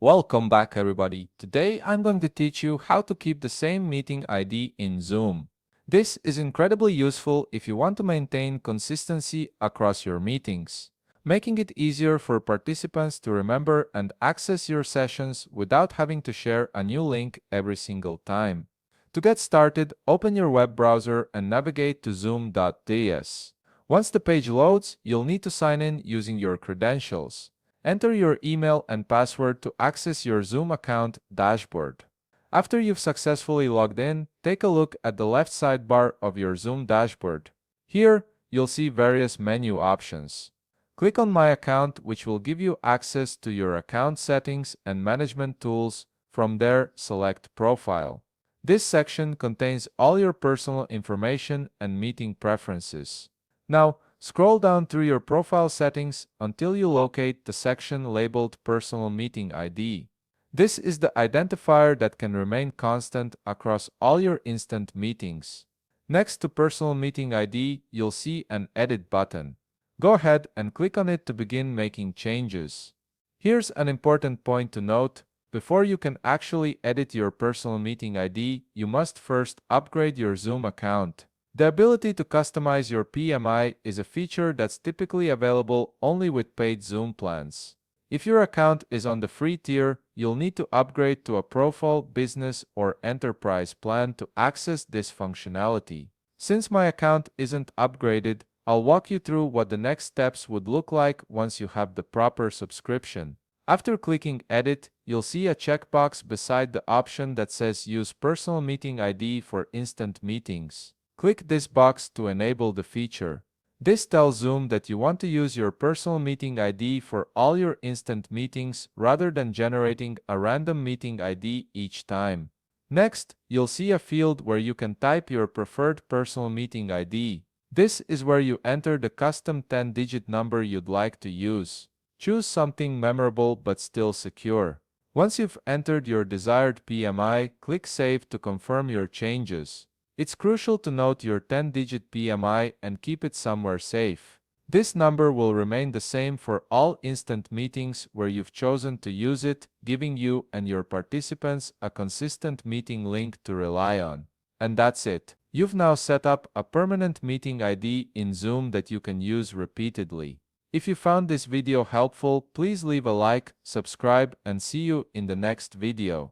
Welcome back everybody. Today I'm going to teach you how to keep the same meeting ID in Zoom. This is incredibly useful if you want to maintain consistency across your meetings, making it easier for participants to remember and access your sessions without having to share a new link every single time. To get started, open your web browser and navigate to zoom.ts. Once the page loads, you'll need to sign in using your credentials. Enter your email and password to access your Zoom account dashboard. After you've successfully logged in, take a look at the left sidebar of your Zoom dashboard. Here, you'll see various menu options. Click on My Account, which will give you access to your account settings and management tools. From there, select Profile. This section contains all your personal information and meeting preferences. Now, scroll down through your profile settings until you locate the section labeled Personal Meeting ID. This is the identifier that can remain constant across all your instant meetings. Next to Personal Meeting ID, you'll see an Edit button. Go ahead and click on it to begin making changes. Here's an important point to note. Before you can actually edit your Personal Meeting ID, you must first upgrade your Zoom account. The ability to customize your PMI is a feature that's typically available only with paid Zoom plans. If your account is on the free tier, you'll need to upgrade to a Profile, Business, or Enterprise plan to access this functionality. Since my account isn't upgraded, I'll walk you through what the next steps would look like once you have the proper subscription. After clicking Edit, you'll see a checkbox beside the option that says Use Personal Meeting ID for instant meetings. Click this box to enable the feature. This tells Zoom that you want to use your personal meeting ID for all your instant meetings rather than generating a random meeting ID each time. Next, you'll see a field where you can type your preferred personal meeting ID. This is where you enter the custom 10-digit number you'd like to use. Choose something memorable but still secure. Once you've entered your desired PMI, click Save to confirm your changes. It's crucial to note your 10-digit PMI and keep it somewhere safe. This number will remain the same for all instant meetings where you've chosen to use it, giving you and your participants a consistent meeting link to rely on. And that's it. You've now set up a permanent meeting ID in Zoom that you can use repeatedly. If you found this video helpful, please leave a like, subscribe, and see you in the next video.